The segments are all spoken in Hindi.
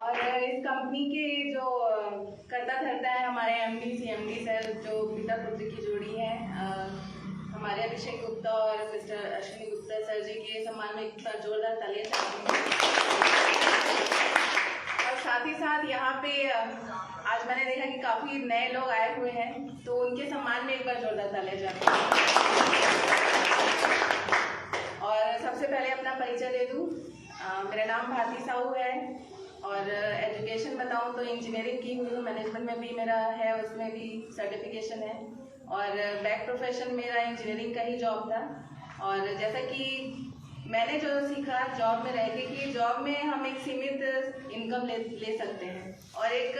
और इस कंपनी के जो कर्ता धर्ता है हमारे एमडी सीएमडी सर, जो पिता पुत्र की जोड़ी है, हमारे अभिषेक गुप्ता और मिस्टर अश्विनी गुप्ता सर जी के सम्मान में एक बार जोरदार तालियां चाहूंगी। और साथ ही साथ यहाँ पे आज मैंने देखा कि काफी नए लोग आए हुए हैं, तो उनके सम्मान में एक बार जोरदार तालियां चाहूंगी। और सबसे पहले अपना परिचय दे दूं, मेरा नाम भारती साहू है और एजुकेशन बताऊं तो इंजीनियरिंग की हुई हूँ, मैनेजमेंट में भी मेरा है, उसमें भी सर्टिफिकेशन है। और बैक प्रोफेशन मेरा इंजीनियरिंग का ही जॉब था। और जैसा कि मैंने जो सीखा जॉब में रह के कि जॉब में हम एक सीमित इनकम ले सकते हैं और एक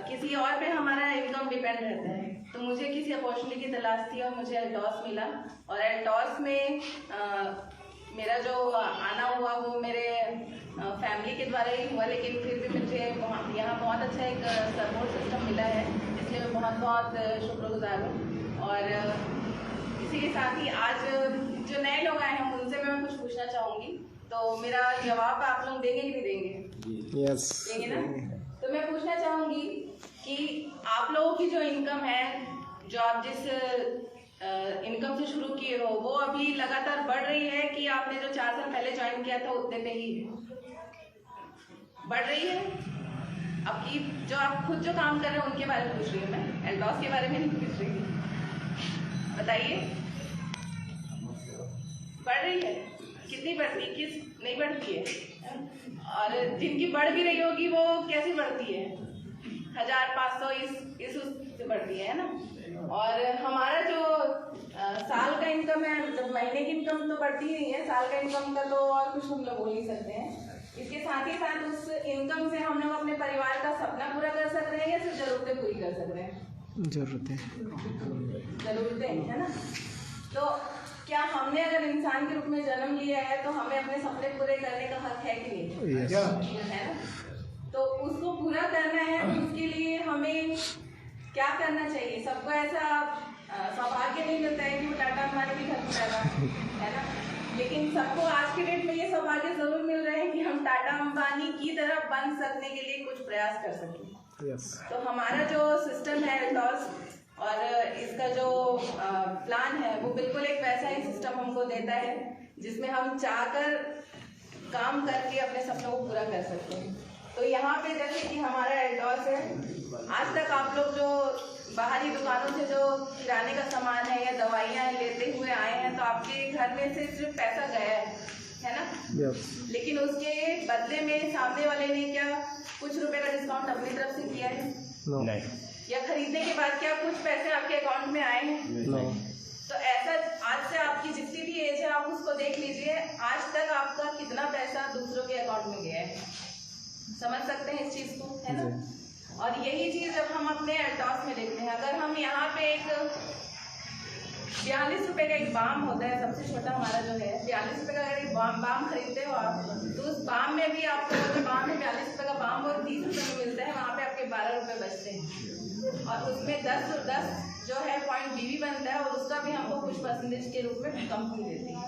किसी और पे हमारा इनकम डिपेंड रहता है। तो मुझे किसी अपॉर्चुनिटी की तलाश थी और मुझे एल्टॉस मिला और एल्टॉस में मेरा जो आना हुआ वो मेरे फैमिली के द्वारा ही हुआ, लेकिन फिर भी मुझे यहाँ बहुत अच्छा एक सपोर्ट सिस्टम मिला है, इसलिए मैं बहुत बहुत शुक्रगुजार हूँ। और इसी के साथ ही आज जो नए लोग आए हैं उनसे मैं कुछ पूछना चाहूँगी, तो मेरा जवाब आप लोग देंगे कि नहीं देंगे? यस, देंगे ना? तो मैं पूछना चाहूँगी कि आप लोगों की जो इनकम है, जो आप जिस इनकम से शुरू किए हो, वो अभी लगातार बढ़ रही है कि आपने जो 4 साल पहले ज्वाइन किया था उतने पे ही बढ़ रही है? अब की जो आप खुद जो काम कर रहे हैं उनके बारे में पूछ रही हूँ मैं, एल्टॉस के बारे में नहीं पूछ रही हूँ। बताइए, बढ़ रही है? कितनी बढ़ती है, किस नहीं बढ़ती है? और जिनकी बढ़ भी रही होगी वो कैसे बढ़ती है? 1500 इस उससे बढ़ती है ना? और हमारा जो साल का इनकम है, मतलब महीने की इनकम तो बढ़ती ही नहीं है, साल का इनकम का तो और कुछ हम लोग बोल नहीं सकते हैं। इसके साथ ही साथ उस इनकम से हम लोग अपने परिवार का सपना पूरा कर सकते हैं या सिर्फ जरूरतें पूरी कर सकते हैं? जरूरतें है ना? तो क्या हमने अगर इंसान के रूप में जन्म लिया है तो हमें अपने सपने पूरे करने का हक है कि नहीं? है ना? तो उसको पूरा करना है, उसके लिए हमें क्या करना चाहिए? सबको ऐसा सौभाग्य नहीं मिलता है कि वो टाटा अंबानी भी घर पैदा है ना, लेकिन सबको आज के डेट में ये सौभाग्य जरूर मिल रहे हैं कि हम टाटा अंबानी की तरह बन सकने के लिए कुछ प्रयास कर सकें। तो हमारा जो सिस्टम है एल्टॉस और इसका जो प्लान है वो बिल्कुल एक वैसा ही सिस्टम हमको देता है जिसमें हम चाहकर काम करके अपने सपनों को पूरा कर सकते हैं। तो यहाँ पे जैसे कि हमारा एल्टॉस है, आज तक आप लोग जो बाहरी दुकानों से जो किराने का सामान है या दवाइयाँ लेते हुए आए हैं तो आपके घर में से सिर्फ पैसा गया है ना? लेकिन उसके बदले में सामने वाले ने क्या कुछ रुपए का डिस्काउंट अपनी तरफ से किया है? नहीं। या खरीदने के बाद क्या कुछ पैसे आपके अकाउंट में आए हैं? तो ऐसा आज से आपकी जितनी भी एज है आप उसको देख लीजिए, आज तक आपका कितना पैसा दूसरों के अकाउंट में गया है। समझ सकते हैं इस चीज को, है ना? और यही चीज जब हम अपने एल्टॉस में देखते हैं, अगर हम यहाँ पे एक 42 रुपए का एक बाम होता है, सबसे छोटा हमारा जो है 42 रुपए का, अगर एक बाम खरीदते हो आप तो उस बाम में भी आपको जो बाम में 42 रुपए का बाम और 30 रुपए में मिलता है, वहाँ पे आपके 12 रुपए बचते हैं और उसमें 10 जो है पॉइंट बीवी बनता है और उसका भी हमको कुछ परसेंटेज के रूप में कंपनी देती है।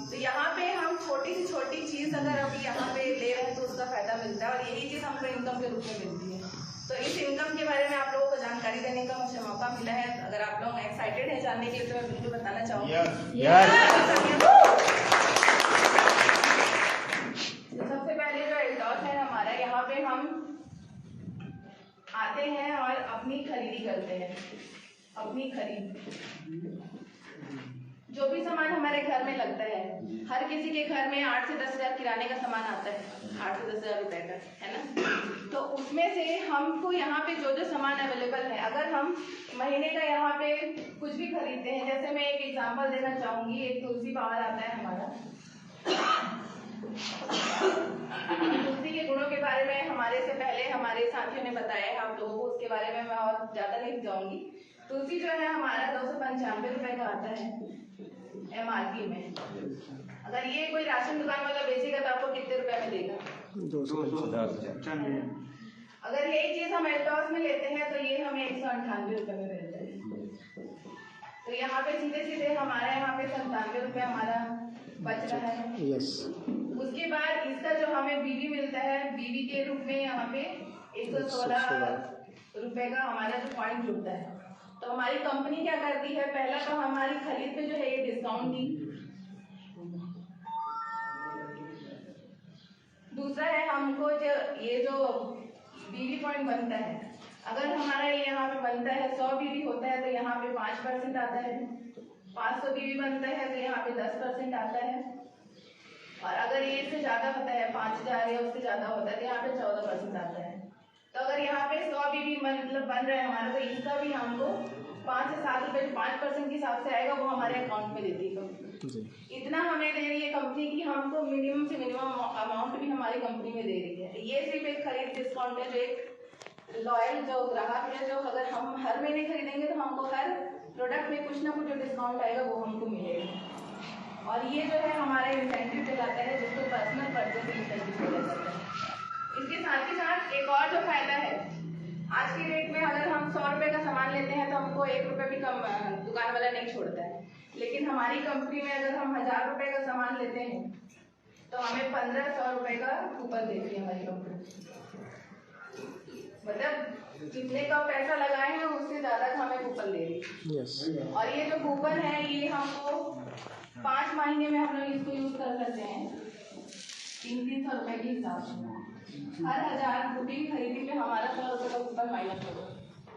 तो यहाँ पे हम छोटी से छोटी चीज अगर अभी यहाँ पे ले रहे हैं तो उसका फायदा मिलता है और यही चीज हमको इनकम के रूप में मिलती है। तो इस इनकम के बारे में आप लोगों को जानकारी देने का मुझे मौका मिला है। अगर आप लोग एक्साइटेड हैं जानने के लिए तो मैं बिल्कुल बताना चाहूँगी। सबसे पहले जो एल्टॉस है हमारा, यहाँ पे हम आते हैं और अपनी खरीदी करते हैं। अपनी खरीद, जो भी सामान हमारे घर में लगता है, हर किसी के घर में 8 से 10 हजार किराने का सामान आता है, 8 से 10 हजार रुपए का, है ना? तो उसमें से हमको यहाँ पे जो जो सामान अवेलेबल है, अगर हम महीने का यहाँ पे कुछ भी खरीदते हैं, जैसे मैं एक एग्जांपल देना चाहूंगी, एक तुलसी पावर आता है हमारा। तुलसी के गुणों के बारे में हमारे से पहले हमारे साथियों ने बताया है आप लोगों को, उसके बारे में मैं और ज्यादा नहीं जाऊंगी। तुलसी जो है हमारा 295 रुपए का आता है MRP में। अगर ये कोई राशन दुकान वाला बेचेगा तो आपको कितने रुपए में देगा? 250। अगर यही चीज हम एल्टॉस में लेते हैं तो ये हमें 198 रुपए में मिलता है। तो यहाँ पे सीधे सीधे हमारा यहाँ पे 97 रुपए हमारा बच रहा है। यस। उसके बाद इसका का जो हमें बीवी मिलता है, बीवी के रूप में यहाँ पे 116 रुपए का हमारा जो पॉइंट जुड़ता है। तो हमारी कंपनी क्या करती है, पहला तो हमारी खरीद पे जो है ये डिस्काउंट दी, दूसरा है हमको जो ये जो बीवी पॉइंट बनता है, अगर हमारा ये यहाँ पे बनता है 100 बीवी होता है तो यहाँ पे 5% आता है, 500 बीवी बनता है तो यहाँ पे 10% आता है, और अगर ये इससे ज्यादा होता है 5000 या उससे ज्यादा होता है तो यहाँ पे 14% आता है। तो अगर यहाँ पे 100 बीवी मतलब बन रहा है हमारा, तो इसका भी हमको 5 से 7 रुपए जो 5% के हिसाब से आएगा वो हमारे अकाउंट में देती है कंपनी। इतना हमें दे रही है कंपनी की हमको मिनिमम से मिनिमम अमाउंट भी हमारी कंपनी में दे रही है। ये सिर्फ एक खरीद डिस्काउंट है, जो एक लॉयल जो ग्राहक है, जो अगर हम हर महीने खरीदेंगे तो हमको हर प्रोडक्ट में कुछ ना कुछ जो डिस्काउंट आएगा वो हमको मिलेगा। और ये जो है हमारा इंसेंटिव कहलाता है, जिसको पर्सनल परचेज इंसेंटिव बोला जाता है। इसके साथ ही साथ एक और जो फायदा है, आज की डेट में अगर हम 100 रुपए का सामान लेते हैं तो हमको 1 रुपए भी कम दुकान वाला नहीं छोड़ता है, लेकिन हमारी कंपनी में अगर हम 1000 रुपए का सामान लेते हैं तो हमें 1500 रुपए का कूपन देती है हमारी कंपनी। मतलब जितने का पैसा लगाए हैं उससे ज्यादा हमें कूपन दे रही है। और ये जो कूपन है ये हमको 5 महीने में हम लोग इसको यूज कर सकते हैं 300 रुपए के हिसाब से। हर 1000 रुपये की खरीदी पे हमारा 100 रुपए का कूपन माइनस होगा।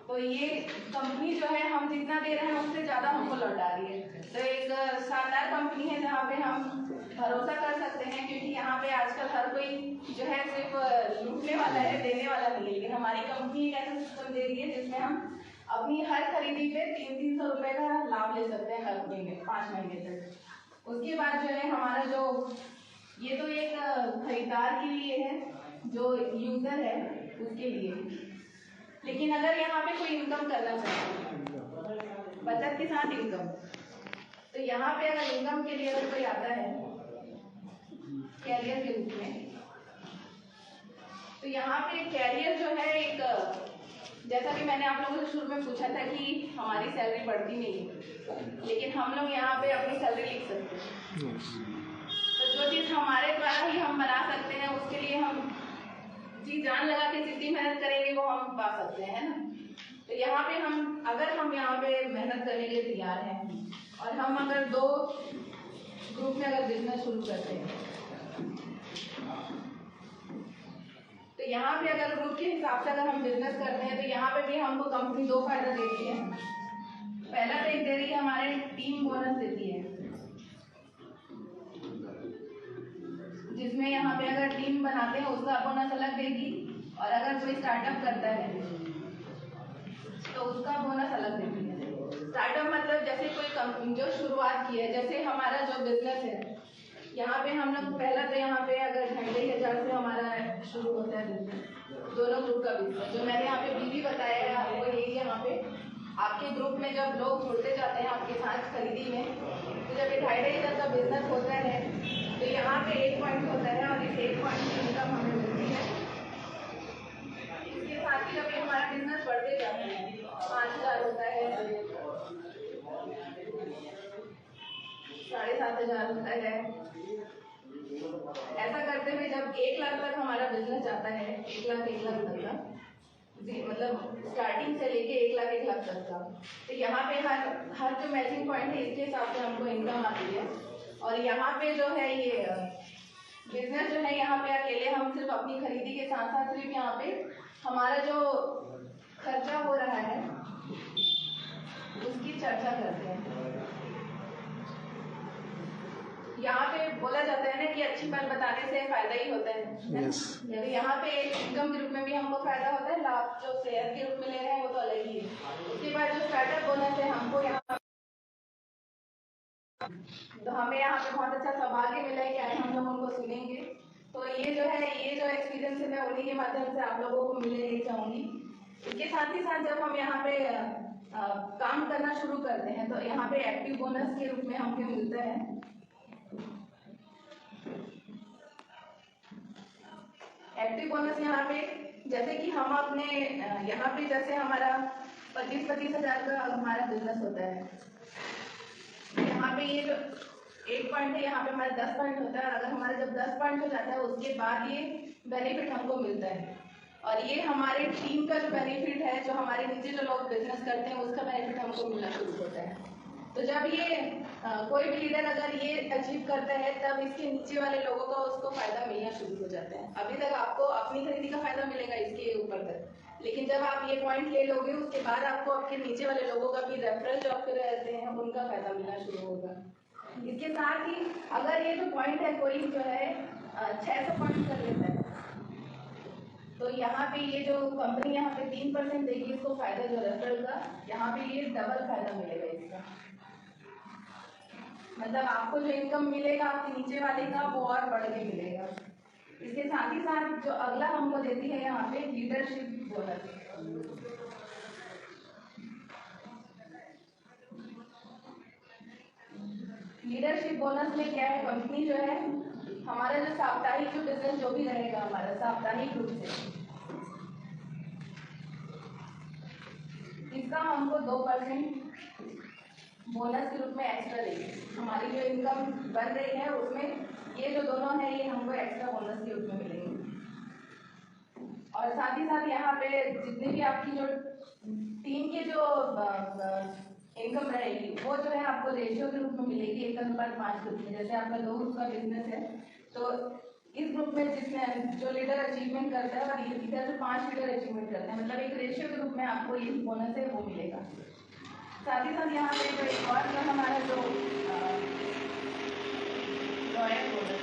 तो ये कंपनी जो है हम जितना दे रहे हैं उससे ज्यादा हमको लौटा रही है। तो एक शानदार कंपनी है जहाँ पे हम भरोसा कर सकते हैं, क्योंकि यहाँ पे आजकल हर कोई जो है सिर्फ लूटने वाला है, देने वाला नहीं है। लेकिन हमारी कंपनी एक ऐसा सिस्टम दे रही है जिसमें हम अपनी हर खरीदी पे 300 रुपए का लाभ ले सकते हैं हर महीने 5 महीने तक। उसके बाद जो है हमारा जो ये तो एक खरीदार के लिए है, जो यूजर है उसके लिए। लेकिन अगर यहाँ पे कोई इनकम करना चाहता है, बचत के साथ इनकम, तो यहाँ पे अगर इनकम के लिए अगर कोई आता है कैरियर के रूप में, तो यहाँ पे कैरियर जो है एक, जैसा कि मैंने आप लोगों से शुरू में पूछा था कि हमारी सैलरी बढ़ती नहीं है, लेकिन हम लोग यहाँ पे अपनी सैलरी लिख सकते हैं। तो जो चीज़ हमारे द्वारा ही हम बना सकते हैं उसके लिए हम जी जान लगा के जितनी मेहनत करेंगे वो हम पा सकते हैं, है ना। तो यहाँ पे हम अगर हम यहाँ पे मेहनत करने के लिए तैयार हैं और हम अगर 2 ग्रुप में अगर बिजनेस शुरू करते हैं, तो यहाँ पे अगर ग्रुप के हिसाब से अगर हम बिजनेस करते हैं तो यहाँ पे भी हमको कंपनी 2 फायदा देती है। पहला तो एक दे रही है हमारे टीम बोनस देती है, जिसमें यहाँ पे अगर टीम बनाते हैं उसका बोनस अलग देगी, और अगर कोई स्टार्टअप करता है तो उसका बोनस अलग देती है। स्टार्टअप मतलब जैसे कोई कंपनी जो शुरुआत की है, जैसे हमारा जो बिजनेस है यहाँ पे हम लोग पहला तो यहाँ पे अगर 2,500 से हमारा शुरू होता है बिजनेस, दोनों ग्रुप का बिजनेस। जो मैंने यहाँ पे बीवी बताया है आपको, यही यहाँ पे आपके ग्रुप में जब लोग जुड़ते जाते हैं आपके साथ खरीदी में, तो जब ये 2,500 का बिजनेस होता है तो यहाँ पे 1 पॉइंट होता है, और इस 1 पॉइंट की इनकम हमें मिलती है। इसके साथ ही जब हमारा बिजनेस बढ़ते जाता है 5,000 होता है, 7,500 होता है, ऐसा करते हुए जब 1 लाख तक हमारा बिजनेस जाता है, 1 लाख तक का, मतलब स्टार्टिंग से लेके 1 लाख तक का, तो यहाँ पे हर जो मैचिंग पॉइंट है इसके हिसाब से हमको इनकम आती है। और यहाँ पे जो है ये बिजनेस जो है यहाँ पे अकेले हम सिर्फ अपनी खरीदी के साथ साथ सिर्फ यहाँ पे हमारा जो खर्चा हो रहा है उसकी चर्चा करते हैं। यहाँ पे बोला जाता है ना कि अच्छी बात बताने से फायदा ही होता है। यदि यहाँ पे इनकम के रूप में भी हमको फायदा होता है, लाभ जो शेयर के रूप में ले रहे हैं वो तो अलग ही है। उसके बाद जो स्टार्टअप बोनस है हमको यहाँ, तो हमें यहाँ पे बहुत अच्छा सौभाग्य मिला है कि आज हम लोग उनको सुनेंगे। तो ये जो है ये जो एक्सपीरियंस है मैं उन्हीं के माध्यम से आप लोगों को मिलने चाहूँगी। इसके साथ ही साथ जब हम यहाँ पे काम करना शुरू करते हैं तो यहाँ पे एक्टिव बोनस के रूप में हमको मिलता है। एक्टिव बोनस यहाँ पे जैसे कि हम अपने यहाँ पे जैसे हमारा 25-25 हज़ार का हमारा बिजनेस होता है, यहाँ पे ये जो 1 पॉइंट है यहाँ पे हमारा 10 पॉइंट होता है। अगर हमारा जब 10 पॉइंट हो जाता है उसके बाद ये बेनिफिट हमको मिलता है। और ये हमारे टीम का जो बेनिफिट है, जो हमारे नीचे जो लोग बिजनेस करते हैं उसका बेनिफिट हमको मिलना शुरू होता है। तो जब ये कोई भी लीडर अगर ये अचीव करता है तब इसके नीचे वाले लोगों का उसको फायदा मिलना शुरू हो जाता है। अभी तक आपको अपनी खरीदी का फायदा मिलेगा इसके ऊपर तक, लेकिन जब आप ये पॉइंट ले लोगे उसके बाद आपको आपके नीचे वाले लोगों का भी रेफरल जो आपके रहते हैं उनका फायदा मिलना शुरू होगा। इसके साथ ही अगर ये जो पॉइंट है कोई जो है 600 पॉइंट कर लेता है तो यहाँ पे ये जो कंपनी यहाँ पे 3% देगी इसको फायदा जो रेफरल का, यहाँ पे ये डबल फायदा मिलेगा इसका। मतलब आपको जो इनकम मिलेगा आपके नीचे वाले का वो और बढ़ के मिलेगा। इसके साथ ही साथ जो अगला हमको देती है यहाँ पे लीडरशिप बोनस। लीडरशिप बोनस में क्या है, कंपनी जो है हमारा जो साप्ताहिक जो बिजनेस जो भी रहेगा हमारा साप्ताहिक रूप से इसका हमको 2% बोनस के रूप में एक्स्ट्रा देगी। हमारी जो इनकम बन रही है उसमें ये जो दोनों है ये हमको एक्स्ट्रा बोनस के रूप में मिलेंगे। और साथ ही साथ यहाँ पे जितने भी आपकी जो टीम के जो इनकम रहेगी वो जो है आपको रेशियो के रूप में मिलेगी 1:5 के रूप में। जैसे आपका 2 ग्रुप का बिजनेस है तो इस ग्रुप में जिसने जो लीडर अचीवमेंट करता है और इधर जो 5 लीडर अचीवमेंट करते हैं, मतलब एक रेशियो के रूप में आपको ये बोनस है वो मिलेगा। साथ ही साथ यहाँ पे जो एक और जो हमारा जो रॉयल बोनस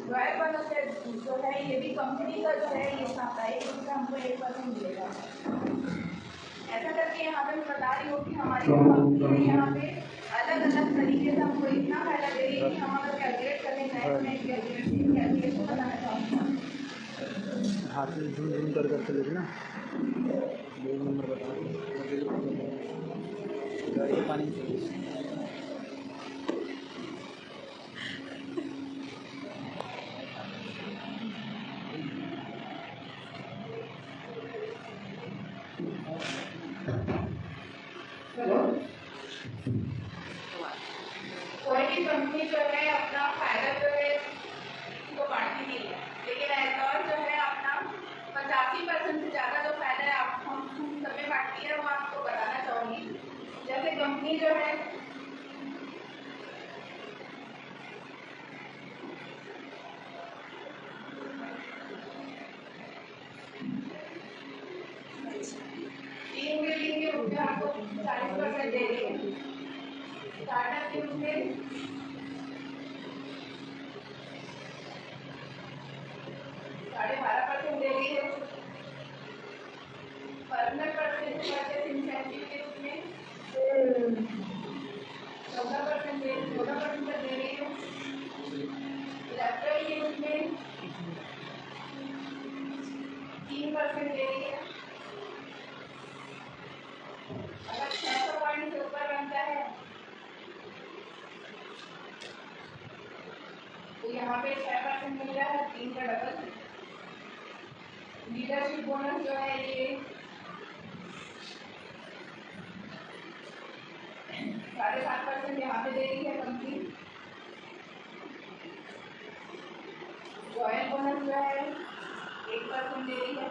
रॉयल बोनस जो है ये भी कंपनी का जो है ये साप्ताहिक रूप से हमको 1% मिलेगा। ऐसा करके यहाँ पे मैं बता रही हूँ कि हमारी कंपनी है यहाँ पे अलग अलग तरीके से हमको इतना फायदा दे रही है कि हम अगर कैलकुलेट करें कैलकुलेशन बताना चाहूँगा। हाथ में झूम करके लेना 2 नंबर बता गाड़ी पानी कोई भी कंपनी जो है अपना फायदा जो है वो बांटती नहीं है, लेकिन एल्कोहल जो है अपना 85% से ज़्यादा जो फायदा है आप हम सब में बांटती है वो आपको बताना चाहूँगी। जैसे कंपनी जो है टीम बिल्डिंग के रूप में आपको 40% दे रही है, स्टार्टअप के रूप में 12.5% दे रही है, पर्सनल परचेज इंसेंटिव के रूप में 14% दे रही है, रेफरल के रूप में 3% दे रही है। अगर 600 पॉइंट से ऊपर बनता है तो यहाँ पे 6% मिल रहा है, 3 का डबल। लीडरशिप बोनस जो है ये 7.5% यहाँ पे दे रही है कंपनी। रॉयल बोनस जो है 1% दे रही है।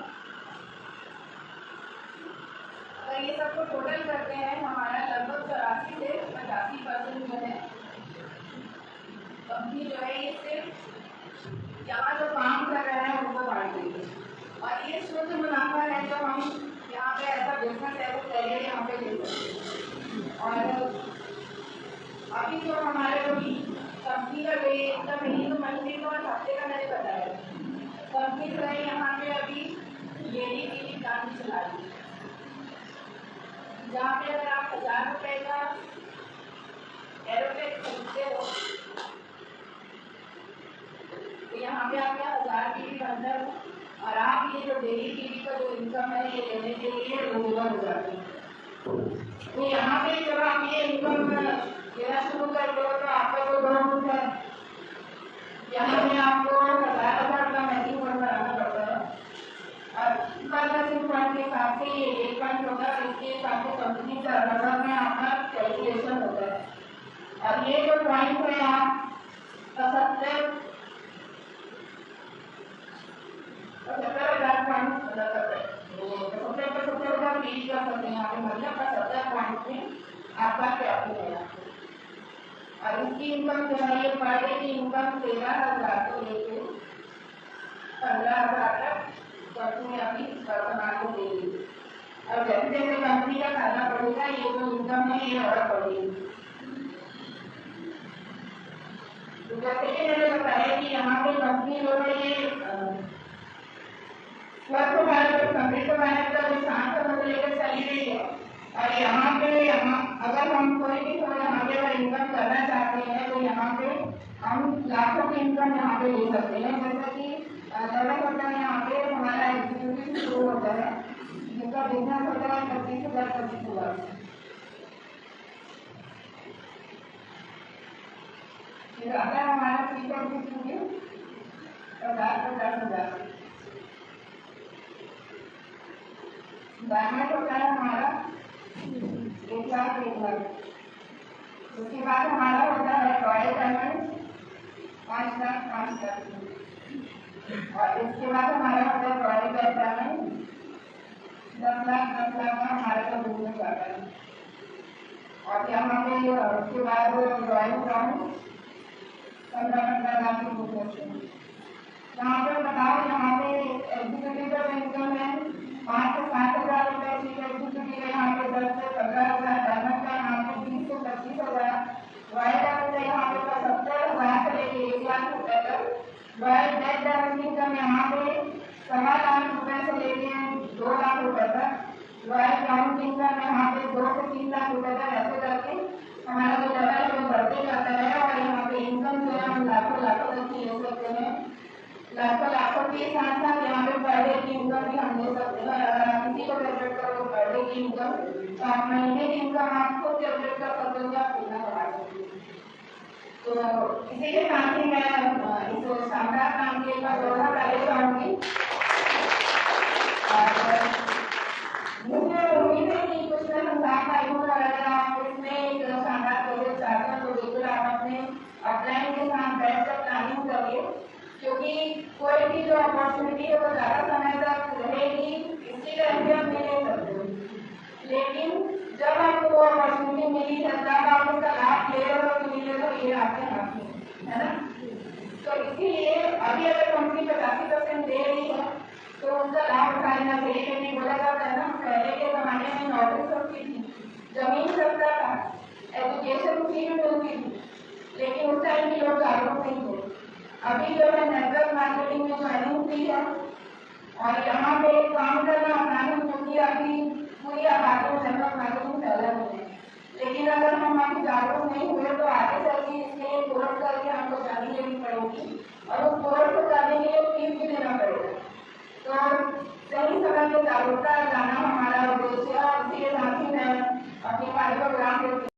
अगर ये सबको टोटल करते हैं हमारा लगभग 84 से 85% जो है कंपनी जो है ये सिर्फ यहाँ जो काम कर रहा है उनको बांट देगी। और ये शुद्ध मुनाफा है जो हम यहाँ पे ऐसा बिजनेस है वो पहले यहाँ पे दे सकते हैं। और अभी जो हमारे जो कंपनी का वे एकदम यही तो मंथली का और हफ्ते का मैंने बताया, कंपनी जो है यहाँ पे अभी डेली की काम चला रही है, जहाँ पे अगर आप 1000 रुपये का एरोप्लेन खरीदते हो तो यहाँ पे आपका 1000 की बनता है और आप ये जो डेली टीवी का जो इनकम है ये लेने के लिए 2000 हो जाती है। तो यहाँ पे जब आप ये इनकम लेना शुरू कर दो तो आपका जो ग्राउंड है यहाँ पे आपको 1000 का मैचिंग फंड बनाना पड़ता है। और मैचिंग फंड के हिसाब से ये 1 फंड होगा, इसके हिसाब से कंपनी का में आपका उसमें आपका प्रॉफिट है। और इसकी इनकम जो है ये पर डे की इनकम 13,000 से लेके 15,000 तक कंपनी अभी वर्तमान में देगी। और जैसे जैसे कंपनी का खाना पड़ेगा ये जो इनकम है ये और बढ़ेगी। तो जैसे कि मैंने बताया कि यहाँ पे कंपनी जो है ये स्वच्छ भारत और समृद्ध भारत का जो 7 साल लेकर चली गई है। और यहाँ पे अगर हम कोई भी यहाँ पे अगर इनकम करना चाहते हैं तो यहाँ पे हम लाखों की इनकम यहाँ पे ले सकते हैं। जैसे कि दर्शक होता है यहाँ पे हमारा एग्जीक्यूटिव शुरू होता है जिसका बिजनेस होता है 25,000 फिर आता है हमारा 3.50 50,000। डायमंड होता है हमारा 1 लाख 1 लाख। उसके बाद हमारा होता है रॉयल डायमंड 5 लाख 5 लाख। और इसके बाद हमारा होता है royal black diamond 10 lakh 10 lakh का हमारा का बिजनेस आता है। और यहाँ पे उसके बाद रॉयल ब्राउन 15-15 लाख की बिजनेस है। यहाँ पे बताओ यहाँ पे एग्जीक्यूटिव का इनकम है 5 से 7,000 रुपए की एग्जीक्यूटिव है। यहाँ पे 10 से 15,000 डायमंड का, यहाँ पे 20 से 25,000 रॉयल डायमंड है। यहाँ पे 70,000 से लेके 1 लाख रुपए तक। रॉयल ब्लैक डायमंड की इनकम यहाँ पे 1.25 लाख रुपए से लेके 2 लाख रुपए तक। रॉयल ब्राउन की इनकम यहाँ पे 2 से 3 लाख रुपए तक ऐसे करके हमारा जो लेवल है वो बढ़ते जाता है। और यहाँ पे इनकम जो है हम लाखों लाखों तक की ले सकते हैं। लाखों लाखों के साथ साथ यहाँ पे पर डे की इनकम भी हम ले सकते हैं। अगर आप किसी को कैलकुलेट करो पर डे की इनकम तो आप महीने की इनकम आपको कैलकुलेट कर सकते हो आप कितना कमा सकते हैं। तो इसी के साथ ही मैं इस शानदार काम के एक बार दोहरा पहले चाहूंगी। मुझे उम्मीद है कि कुछ मैं समझा पाई हूँ। अगर आप इसमें एक शानदार प्रोजेक्ट चाहते हैं तो बिल्कुल आप अपने अपलाइन के साथ बैठकर प्लानिंग करिए, क्योंकि कोई भी जो अपॉर्चुनिटी है वो ज़्यादा समय तक रहेगी इसकी गारंटी आप नहीं ले सकते। लेकिन जब आपको वो अपॉर्चुनिटी मिली है तब आप उसका लाभ ले रहे हो कि नहीं ले रहे हो ये आपके हाथ में है ना। तो इसीलिए अभी अगर कंपनी 85% दे रही है तो उसका लाभ उठा लेना चाहिए। क्योंकि बोला जाता है ना पहले के जमाने में नौकरी सस्ती थी, जमीन सस्ता था, एजुकेशन फ्री में मिलती थी, लेकिन उस टाइम के लोग जागरूक नहीं थे। अभी जो है नेटवर्क मार्केटिंग में ज्वाइनिंग की है और यहाँ पे काम करना आसान है क्योंकि अभी पूरी आबादी में नेटवर्क मार्केटिंग फैला हुआ है। लेकिन अगर हम अभी जागरूक नहीं हुए तो आगे चल के इसके लिए कोर्स करके हमको जानी लेनी पड़ेगी और उस कोर्स को करने के लिए फीस भी देना पड़ेगा। तो सही समय पे जागरूकता लाना हमारा उद्देश्य है। और इसी के साथ ही मैं अपने कार्यक्रम